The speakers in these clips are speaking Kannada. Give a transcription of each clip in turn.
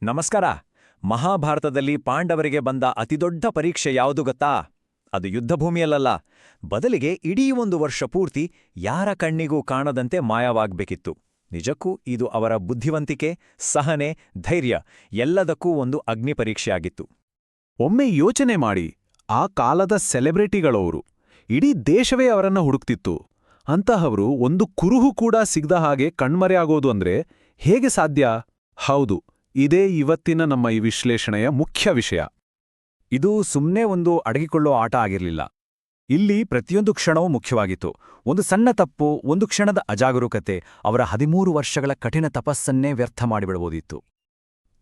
ನಮಸ್ಕಾರ. ಮಹಾಭಾರತದಲ್ಲಿ ಪಾಂಡವರಿಗೆ ಬಂದ ಅತಿದೊಡ್ಡ ಪರೀಕ್ಷೆ ಯಾವುದು ಗೊತ್ತಾ? ಅದು ಯುದ್ಧಭೂಮಿಯಲ್ಲ, ಬದಲಿಗೆ ಇಡೀ 1 ವರ್ಷ ಪೂರ್ತಿ ಯಾರ ಕಣ್ಣಿಗೂ ಕಾಣದಂತೆ ಮಾಯವಾಗಬೇಕಿತ್ತು. ನಿಜಕ್ಕೂ ಇದು ಅವರ ಬುದ್ಧಿವಂತಿಕೆ, ಸಹನೆ, ಧೈರ್ಯ ಎಲ್ಲದಕ್ಕೂ ಒಂದು ಅಗ್ನಿ ಪರೀಕ್ಷೆಯಾಗಿತ್ತು. ಒಮ್ಮೆ ಯೋಚನೆ ಮಾಡಿ, ಆ ಕಾಲದ ಸೆಲೆಬ್ರಿಟಿಗಳವರು, ಇಡೀ ದೇಶವೇ ಅವರನ್ನ ಹುಡುಕ್ತಿತ್ತು. ಅಂತಹವರು ಒಂದು ಕುರುಹು ಕೂಡ ಸಿಗದ ಹಾಗೆ ಕಣ್ಮರೆಯಾಗೋದು ಅಂದ್ರೆ ಹೇಗೆ ಸಾಧ್ಯ? ಹೌದು, ಇದೇ ಇವತ್ತಿನ ನಮ್ಮ ಈ ವಿಶ್ಲೇಷಣೆಯ ಮುಖ್ಯ ವಿಷಯ. ಇದು ಸುಮ್ಮನೆ ಒಂದು ಅಡಗಿಕೊಳ್ಳೋ ಆಟ ಆಗಿರಲಿಲ್ಲ. ಇಲ್ಲಿ ಪ್ರತಿಯೊಂದು ಕ್ಷಣವೂ ಮುಖ್ಯವಾಗಿತ್ತು. ಒಂದು ಸಣ್ಣ ತಪ್ಪು, ಒಂದು ಕ್ಷಣದ ಅಜಾಗರೂಕತೆ ಅವರ 13 ವರ್ಷಗಳ ಕಠಿಣ ತಪಸ್ಸನ್ನೇ ವ್ಯರ್ಥ ಮಾಡಿಬಿಡಬಹುದಿತ್ತು.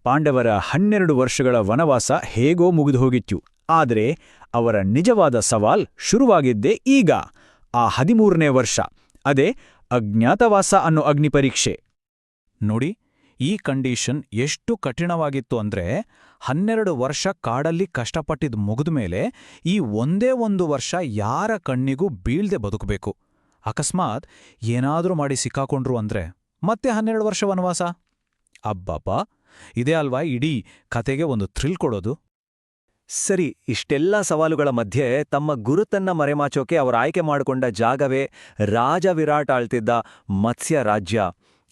ಪಾಂಡವರ 12 ವರ್ಷಗಳ ವನವಾಸ ಹೇಗೋ ಮುಗಿದು ಹೋಗಿತ್ತು. ಆದರೆ ಅವರ ನಿಜವಾದ ಸವಾಲ್ ಶುರುವಾಗಿದ್ದೇ ಈಗ, ಆ 13ನೇ ವರ್ಷ. ಅದೇ ಅಜ್ಞಾತವಾಸ ಅನ್ನೋ ಅಗ್ನಿಪರೀಕ್ಷೆ. ನೋಡಿ, ಈ ಕಂಡೀಷನ್ ಎಷ್ಟು ಕಠಿಣವಾಗಿತ್ತು ಅಂದ್ರೆ 12 ವರ್ಷ ಕಾಡಲ್ಲಿ ಕಷ್ಟಪಟ್ಟಿದ್ ಮುಗಿದ್ಮೇಲೆ ಈ ಒಂದೇ 1 ವರ್ಷ ಯಾರ ಕಣ್ಣಿಗೂ ಬೀಳ್ದೆ ಬದುಕಬೇಕು. ಅಕಸ್ಮಾತ್ ಏನಾದ್ರೂ ಮಾಡಿ ಸಿಕ್ಕಾಕೊಂಡ್ರು ಅಂದ್ರೆ ಮತ್ತೆ 12 ವರ್ಷ ವನವಾಸ. ಅಬ್ಬಬ್ಬ, ಇದೇ ಅಲ್ವಾ ಇಡೀ ಕತೆಗೆ ಒಂದು ಥ್ರಿಲ್ ಕೊಡೋದು. ಸರಿ, ಇಷ್ಟೆಲ್ಲ ಸವಾಲುಗಳ ಮಧ್ಯೆ ತಮ್ಮ ಗುರುತನ್ನ ಮರೆಮಾಚೋಕೆ ಅವರು ಆಯ್ಕೆ ಮಾಡಿಕೊಂಡ ಜಾಗವೇ ರಾಜ ವಿರಾಟ್ ಆಳ್ತಿದ್ದ ಮತ್ಸ್ಯ ರಾಜ್ಯ.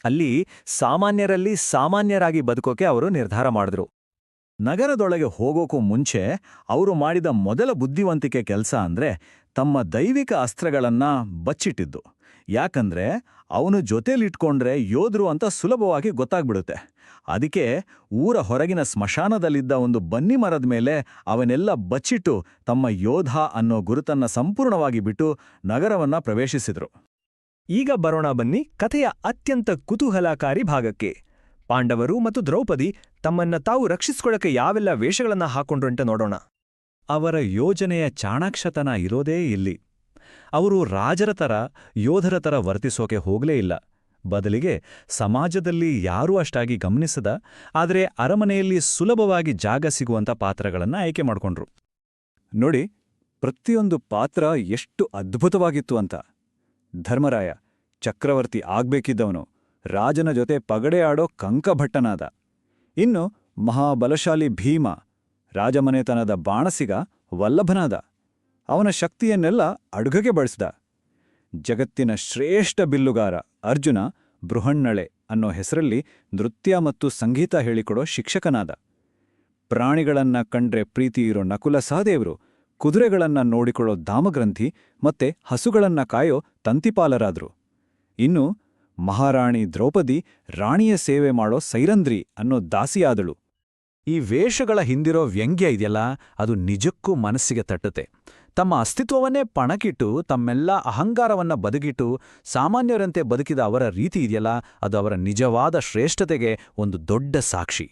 ಅಲ್ಲಿ ಸಾಮಾನ್ಯರಲ್ಲಿ ಸಾಮಾನ್ಯರಾಗಿ ಬದುಕೋಕೆ ಅವರು ನಿರ್ಧಾರ ಮಾಡಿದ್ರು. ನಗರದೊಳಗೆ ಹೋಗೋಕ್ಕೂ ಮುಂಚೆ ಅವರು ಮಾಡಿದ ಮೊದಲ ಬುದ್ಧಿವಂತಿಕೆ ಕೆಲಸ ಅಂದ್ರೆ ತಮ್ಮ ದೈವಿಕ ಅಸ್ತ್ರಗಳನ್ನ ಬಚ್ಚಿಟ್ಟಿದ್ದು. ಯಾಕಂದ್ರೆ ಅವನು ಜೊತೆಲಿಟ್ಕೊಂಡ್ರೆ ಯೋಧರು ಅಂತ ಸುಲಭವಾಗಿ ಗೊತ್ತಾಗ್ಬಿಡುತ್ತೆ. ಅದಕ್ಕೆ ಊರ ಹೊರಗಿನ ಸ್ಮಶಾನದಲ್ಲಿದ್ದ ಒಂದು ಬನ್ನಿ ಮರದ ಮೇಲೆ ಅವನ್ನೆಲ್ಲ ಬಚ್ಚಿಟ್ಟು ತಮ್ಮ ಯೋಧ ಅನ್ನೋ ಗುರುತನ್ನ ಸಂಪೂರ್ಣವಾಗಿ ಬಿಟ್ಟು ನಗರವನ್ನ ಪ್ರವೇಶಿಸಿದ್ರು. ಈಗ ಬರೋಣ ಬನ್ನಿ ಕಥೆಯ ಅತ್ಯಂತ ಕುತೂಹಲಕಾರಿ ಭಾಗಕ್ಕೆ. ಪಾಂಡವರು ಮತ್ತು ದ್ರೌಪದಿ ತಮ್ಮನ್ನ ತಾವು ರಕ್ಷಿಸ್ಕೊಳ್ಳಕ್ಕೆ ಯಾವೆಲ್ಲ ವೇಷಗಳನ್ನ ಹಾಕೊಂಡ್ರು ಅಂತ ನೋಡೋಣ. ಅವರ ಯೋಜನೆಯ ಚಾಣಾಕ್ಷತನ ಇರೋದೇ ಇಲ್ಲಿ. ಅವರು ರಾಜರ ತರ, ಯೋಧರ ತರ ವರ್ತಿಸೋಕೆ ಹೋಗ್ಲೇ ಇಲ್ಲ. ಬದಲಿಗೆ ಸಮಾಜದಲ್ಲಿ ಯಾರೂ ಅಷ್ಟಾಗಿ ಗಮನಿಸದ, ಆದರೆ ಅರಮನೆಯಲ್ಲಿ ಸುಲಭವಾಗಿ ಜಾಗ ಸಿಗುವಂಥ ಪಾತ್ರಗಳನ್ನ ಆಯ್ಕೆ ಮಾಡ್ಕೊಂಡ್ರು. ನೋಡಿ, ಪ್ರತಿಯೊಂದು ಪಾತ್ರ ಎಷ್ಟು ಅದ್ಭುತವಾಗಿತ್ತು ಅಂತ. ಧರ್ಮರಾಯ ಚಕ್ರವರ್ತಿ ಆಗ್ಬೇಕಿದ್ದವನು, ರಾಜನ ಜೊತೆ ಪಗಡೆ ಆಡೋ ಕಂಕಭಟ್ಟನಾದ. ಇನ್ನು ಮಹಾಬಲಶಾಲಿ ಭೀಮ, ರಾಜಮನೆತನದ ಬಾಣಸಿಗ ವಲ್ಲಭನಾದ. ಅವನ ಶಕ್ತಿಯನ್ನೆಲ್ಲ ಅಡುಗೆಗೆ ಬಳಸ್ದ. ಜಗತ್ತಿನ ಶ್ರೇಷ್ಠ ಬಿಲ್ಲುಗಾರ ಅರ್ಜುನ ಬೃಹನ್ನಳೆ ಅನ್ನೋ ಹೆಸರಲ್ಲಿ ನೃತ್ಯ ಮತ್ತು ಸಂಗೀತ ಹೇಳಿಕೊಡೋ ಶಿಕ್ಷಕನಾದ. ಪ್ರಾಣಿಗಳನ್ನ ಕಂಡ್ರೆ ಪ್ರೀತಿ ಇರೋ ನಕುಲ ಸಹದೇವರು ಕುದುರೆಗಳನ್ನ ನೋಡಿಕೊಳ್ಳೋ ದಾಮಗ್ರಂಥಿ ಮತ್ತೆ ಹಸುಗಳನ್ನ ಕಾಯೋ ತಂತಿಪಾಲರಾದ್ರು. ಇನ್ನು ಮಹಾರಾಣಿ ದ್ರೌಪದಿ ರಾಣಿಯ ಸೇವೆ ಮಾಡೋ ಸೈರಂಧ್ರಿ ಅನ್ನೋ ದಾಸಿಯಾದಳು. ಈ ವೇಷಗಳ ಹಿಂದಿರೋ ವ್ಯಂಗ್ಯ ಇದೆಯಲ್ಲ, ಅದು ನಿಜಕ್ಕೂ ಮನಸ್ಸಿಗೆ ತಟ್ಟುತ್ತೆ. ತಮ್ಮ ಅಸ್ತಿತ್ವವನ್ನೇ ಪಣಕ್ಕಿಟ್ಟು, ತಮ್ಮೆಲ್ಲ ಅಹಂಕಾರವನ್ನ ಬದುಕಿಟ್ಟು ಸಾಮಾನ್ಯರಂತೆ ಬದುಕಿದ ಅವರ ರೀತಿ ಇದೆಯಲ್ಲ, ಅದು ಅವರ ನಿಜವಾದ ಶ್ರೇಷ್ಠತೆಗೆ ಒಂದು ದೊಡ್ಡ ಸಾಕ್ಷಿ.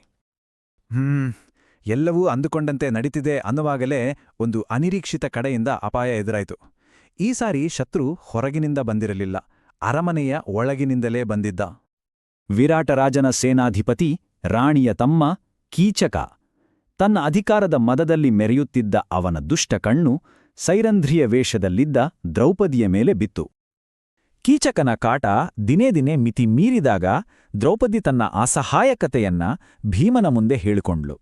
ಎಲ್ಲವೂ ಅಂದುಕೊಂಡಂತೆ ನಡೀತಿದೆ ಅನ್ನುವಾಗಲೇ ಒಂದು ಅನಿರೀಕ್ಷಿತ ಕಡೆಯಿಂದ ಅಪಾಯ ಎದುರಾಯಿತು. ಈ ಸಾರಿ ಶತ್ರು ಹೊರಗಿನಿಂದ ಬಂದಿರಲಿಲ್ಲ, ಅರಮನೆಯ ಒಳಗಿನಿಂದಲೇ ಬಂದಿದ್ದ. ವಿರಾಟರಾಜನ ಸೇನಾಧಿಪತಿ, ರಾಣಿಯ ತಮ್ಮ ಕೀಚಕ. ತನ್ನ ಅಧಿಕಾರದ ಮದದಲ್ಲಿ ಮೆರೆಯುತ್ತಿದ್ದ ಅವನ ದುಷ್ಟ ಕಣ್ಣು ಸೈರಂಧ್ರಿಯ ವೇಷದಲ್ಲಿದ್ದ ದ್ರೌಪದಿಯ ಮೇಲೆ ಬಿತ್ತು. ಕೀಚಕನ ಕಾಟ ದಿನೇ ದಿನೇ ಮಿತಿ ಮೀರಿದಾಗ ದ್ರೌಪದಿ ತನ್ನ ಅಸಹಾಯಕತೆಯನ್ನ ಭೀಮನ ಮುಂದೆ ಹೇಳಿಕೊಂಡ್ಳು.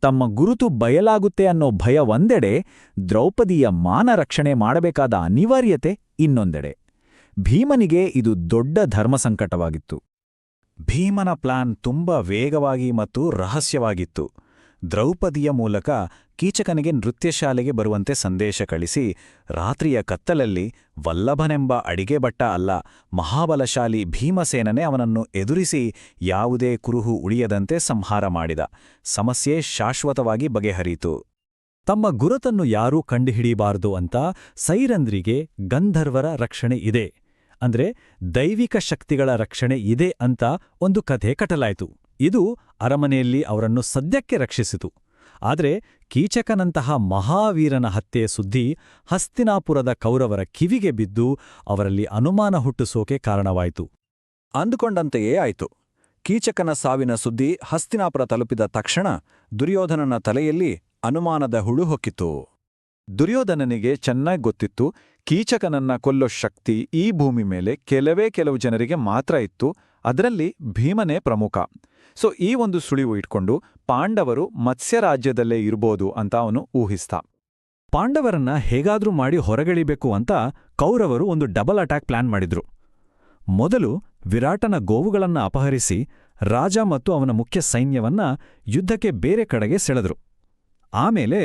ತಮ್ಮ ಗುರುತು ಬಯಲಾಗುತ್ತೆ ಅನ್ನೋ ಭಯ ಒಂದೆಡೆ, ದ್ರೌಪದಿಯ ಮಾನ ರಕ್ಷಣೆ ಮಾಡಬೇಕಾದ ಅನಿವಾರ್ಯತೆ ಇನ್ನೊಂದೆಡೆ. ಭೀಮನಿಗೆ ಇದು ದೊಡ್ಡ ಧರ್ಮಸಂಕಟವಾಗಿತ್ತು. ಭೀಮನ ಪ್ಲಾನ್ ತುಂಬ ವೇಗವಾಗಿ ಮತ್ತು ರಹಸ್ಯವಾಗಿತ್ತು. ದ್ರೌಪದಿಯ ಮೂಲಕ ಕೀಚಕನಿಗೆ ನೃತ್ಯಶಾಲೆಗೆ ಬರುವಂತೆ ಸಂದೇಶ ಕಳಿಸಿ, ರಾತ್ರಿಯ ಕತ್ತಲಲ್ಲಿ ವಲ್ಲಭನೆಂಬ ಅಡಿಗೆ ಭಟ್ಟ ಅಲ್ಲ, ಮಹಾಬಲಶಾಲಿ ಭೀಮಸೇನನೇ ಅವನನ್ನು ಎದುರಿಸಿ ಯಾವುದೇ ಕುರುಹು ಉಳಿಯದಂತೆ ಸಂಹಾರ ಮಾಡಿದ. ಸಮಸ್ಯೆ ಶಾಶ್ವತವಾಗಿ ಬಗೆಹರಿಯಿತು. ತಮ್ಮ ಗುರುತನ್ನು ಯಾರೂ ಕಂಡುಹಿಡಿಯಬಾರದು ಅಂತ ಸೈರಂಧ್ರಿಗೆ ಗಂಧರ್ವರ ರಕ್ಷಣೆ ಇದೆ, ಅಂದ್ರೆ ದೈವಿಕ ಶಕ್ತಿಗಳ ರಕ್ಷಣೆ ಇದೆ ಅಂತ ಒಂದು ಕಥೆ ಕಟ್ಟಲಾಯಿತು. ಇದು ಅರಮನೆಯಲ್ಲಿ ಅವರನ್ನು ಸದ್ಯಕ್ಕೆ ರಕ್ಷಿಸಿತು. ಆದರೆ ಕೀಚಕನಂತಹ ಮಹಾವೀರನ ಹತ್ಯೆ ಸುದ್ದಿ ಹಸ್ತಿನಾಪುರದ ಕೌರವರ ಕಿವಿಗೆ ಬಿದ್ದು ಅವರಲ್ಲಿ ಅನುಮಾನ ಹುಟ್ಟಿಸೋಕೆ ಕಾರಣವಾಯಿತು. ಅಂದುಕೊಂಡಂತೆಯೇ ಆಯಿತು. ಕೀಚಕನ ಸಾವಿನ ಸುದ್ದಿ ಹಸ್ತಿನಾಪುರ ತಲುಪಿದ ತಕ್ಷಣ ದುರ್ಯೋಧನನ ತಲೆಯಲ್ಲಿ ಅನುಮಾನದ ಹುಳು ಹೊಕ್ಕಿತು. ದುರ್ಯೋಧನನಿಗೆ ಚೆನ್ನಾಗಿ ಗೊತ್ತಿತ್ತು, ಕೀಚಕನನ್ನ ಕೊಲ್ಲೋ ಶಕ್ತಿ ಈ ಭೂಮಿ ಮೇಲೆ ಕೆಲವೇ ಕೆಲವು ಜನರಿಗೆ ಮಾತ್ರ ಇತ್ತು, ಅದರಲ್ಲಿ ಭೀಮನೇ ಪ್ರಮುಖ. ಸೊ ಈ ಒಂದು ಸುಳಿವು ಇಟ್ಕೊಂಡು ಪಾಂಡವರು ಮತ್ಸ್ಯರಾಜ್ಯದಲ್ಲೇ ಇರ್ಬೋದು ಅಂತ ಅವನು ಊಹಿಸ್ತ. ಪಾಂಡವರನ್ನ ಹೇಗಾದ್ರೂ ಮಾಡಿ ಹೊರಗೆಳಿಬೇಕು ಅಂತ ಕೌರವರು ಒಂದು ಡಬಲ್ ಅಟ್ಯಾಕ್ ಪ್ಲಾನ್ ಮಾಡಿದ್ರು. ಮೊದಲು ವಿರಾಟನ ಗೋವುಗಳನ್ನ ಅಪಹರಿಸಿ ರಾಜ ಮತ್ತು ಅವನ ಮುಖ್ಯ ಸೈನ್ಯವನ್ನ ಯುದ್ಧಕ್ಕೆ ಬೇರೆ ಕಡೆಗೆ ಸೆಳೆದ್ರು. ಆಮೇಲೆ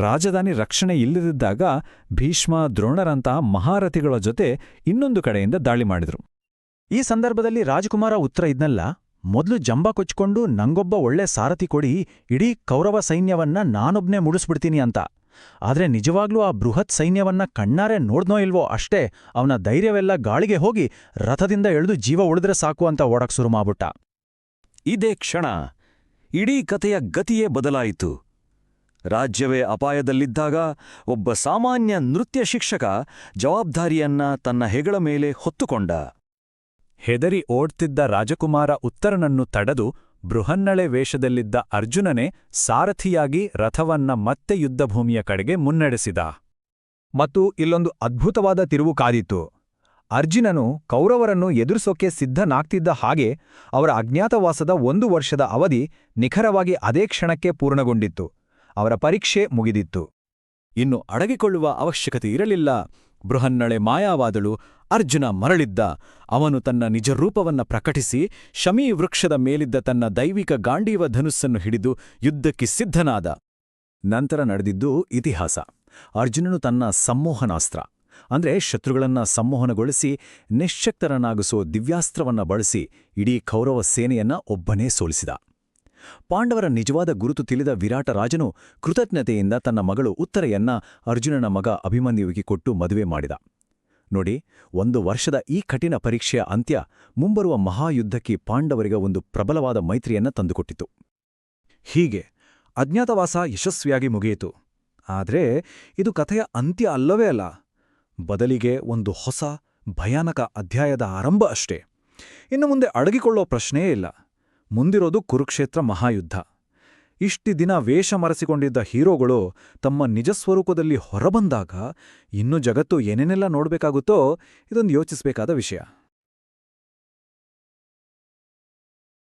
ರಾಜಧಾನಿ ರಕ್ಷಣೆ ಇಲ್ಲದಿದ್ದಾಗ ಭೀಷ್ಮ ದ್ರೋಣರಂತಹ ಮಹಾರಥಿಗಳ ಜೊತೆ ಇನ್ನೊಂದು ಕಡೆಯಿಂದ ದಾಳಿ ಮಾಡಿದ್ರು. ಈ ಸಂದರ್ಭದಲ್ಲಿ ರಾಜಕುಮಾರ ಉತ್ತರ ಇದ್ನಲ್ಲ, ಮೊದಲು ಜಂಬ ಕೊಚ್ಕೊಂಡು ನಂಗೊಬ್ಬ ಒಳ್ಳೆ ಸಾರಥಿ ಕೊಡಿ, ಇಡೀ ಕೌರವ ಸೈನ್ಯವನ್ನ ನಾನೊಬ್ನೇ ಮುಡಿಸ್ಬಿಡ್ತೀನಿ ಅಂತ. ಆದ್ರೆ ನಿಜವಾಗ್ಲೂ ಆ ಬೃಹತ್ ಸೈನ್ಯವನ್ನ ಕಣ್ಣಾರೆ ನೋಡ್ನೋ ಇಲ್ವೋ ಅಷ್ಟೇ ಅವನ ಧೈರ್ಯವೆಲ್ಲ ಗಾಳಿಗೆ ಹೋಗಿ ರಥದಿಂದ ಎಳೆದು ಜೀವ ಉಳಿದ್ರೆ ಸಾಕು ಅಂತ ಓಡಕ್ ಶುರು ಮಾಡ್ಬಿಟ್ಟ. ಇದೇ ಕ್ಷಣ ಇಡೀ ಕಥೆಯ ಗತಿಯೇ ಬದಲಾಯಿತು. ರಾಜ್ಯವೇ ಅಪಾಯದಲ್ಲಿದ್ದಾಗ ಒಬ್ಬ ಸಾಮಾನ್ಯ ನೃತ್ಯ ಶಿಕ್ಷಕ ಜವಾಬ್ದಾರಿಯನ್ನ ತನ್ನ ಹೆಗಲ ಮೇಲೆ ಹೊತ್ತುಕೊಂಡ. ಹೆದರಿ ಓಡ್ತಿದ್ದ ರಾಜಕುಮಾರ ಉತ್ತರನನ್ನು ತಡೆದು ಬೃಹನ್ನಳೆ ವೇಷದಲ್ಲಿದ್ದ ಅರ್ಜುನನೇ ಸಾರಥಿಯಾಗಿ ರಥವನ್ನ ಮತ್ತೆ ಯುದ್ಧಭೂಮಿಯ ಕಡೆಗೆ ಮುನ್ನಡೆಸಿದ. ಮತ್ತು ಇಲ್ಲೊಂದು ಅದ್ಭುತವಾದ ತಿರುವು ಕಾದಿತ್ತು. ಅರ್ಜುನನು ಕೌರವರನ್ನು ಎದುರಿಸೋಕೆ ಸಿದ್ಧನಾಗ್ತಿದ್ದ ಹಾಗೆ ಅವರ ಅಜ್ಞಾತವಾಸದ 1 ವರ್ಷದ ಅವಧಿ ನಿಖರವಾಗಿ ಅದೇ ಕ್ಷಣಕ್ಕೆ ಪೂರ್ಣಗೊಂಡಿತ್ತು. ಅವರ ಪರೀಕ್ಷೆ ಮುಗಿದಿತ್ತು. ಇನ್ನು ಅಡಗಿಕೊಳ್ಳುವ ಅವಶ್ಯಕತೆ ಇರಲಿಲ್ಲ. ಬೃಹನ್ನಳೆ ಮಾಯವಾದಳು. ಅರ್ಜುನ ಮರಳಿದ್ದ. ಅವನು ತನ್ನ ನಿಜರೂಪವನ್ನ ಪ್ರಕಟಿಸಿ ಶಮೀ ವೃಕ್ಷದ ಮೇಲಿದ್ದ ತನ್ನ ದೈವಿಕ ಗಾಂಡೀವ ಧನುಸ್ಸನ್ನು ಹಿಡಿದು ಯುದ್ಧಕ್ಕೆ ಸಿದ್ಧನಾದ. ನಂತರ ನಡೆದಿದ್ದು ಇತಿಹಾಸ. ಅರ್ಜುನನು ತನ್ನ ಸಂಮೋಹನಾಸ್ತ್ರ ಅಂದ್ರೆ ಶತ್ರುಗಳನ್ನ ಸಂಮೋಹನಗೊಳಿಸಿ ನಿಶ್ಶಕ್ತರನ್ನಾಗಿಸೋ ದಿವ್ಯಾಸ್ತ್ರವನ್ನ ಬಳಸಿ ಇಡೀ ಕೌರವ ಸೇನೆಯನ್ನ ಒಬ್ಬನೇ ಸೋಲಿಸಿದ. ಪಾಂಡವರ ನಿಜವಾದ ಗುರುತು ತಿಳಿದ ವಿರಾಟ ರಾಜನು ಕೃತಜ್ಞತೆಯಿಂದ ತನ್ನ ಮಗಳು ಉತ್ತರೆಯನ್ನ ಅರ್ಜುನನ ಮಗ ಅಭಿಮನ್ಯುವಿಗೆ ಕೊಟ್ಟು ಮದುವೆ ಮಾಡಿದ. ನೋಡಿ, 1 ವರ್ಷದ ಈ ಕಠಿಣ ಪರೀಕ್ಷೆಯ ಅಂತ್ಯ ಮುಂಬರುವ ಮಹಾಯುದ್ಧಕ್ಕೆ ಪಾಂಡವರಿಗೆ ಒಂದು ಪ್ರಬಲವಾದ ಮೈತ್ರಿಯನ್ನ ತಂದುಕೊಟ್ಟಿತು. ಹೀಗೆ ಅಜ್ಞಾತವಾಸ ಯಶಸ್ವಿಯಾಗಿ ಮುಗಿಯಿತು. ಆದ್ರೆ ಇದು ಕಥೆಯ ಅಂತ್ಯ ಅಲ್ಲವೇ ಅಲ್ಲ, ಬದಲಿಗೆ ಒಂದು ಹೊಸ ಭಯಾನಕ ಅಧ್ಯಾಯದ ಆರಂಭ ಅಷ್ಟೇ. ಇನ್ನು ಮುಂದೆ ಅಡಗಿಕೊಳ್ಳೋ ಪ್ರಶ್ನೆಯೇ ಇಲ್ಲ. ಮುಂದಿರೋದು ಕುರುಕ್ಷೇತ್ರ ಮಹಾಯುದ್ಧ. ಇಷ್ಟಿ ದಿನ ವೇಷ ಮರೆಸಿಕೊಂಡಿದ್ದ ಹೀರೋಗಳು ತಮ್ಮ ನಿಜಸ್ವರೂಪದಲ್ಲಿ ಹೊರಬಂದಾಗ ಇನ್ನು ಜಗತ್ತು ಏನೇನೆಲ್ಲ ನೋಡ್ಬೇಕಾಗುತ್ತೋ ಇದೊಂದು ಯೋಚಿಸಬೇಕಾದ ವಿಷಯ.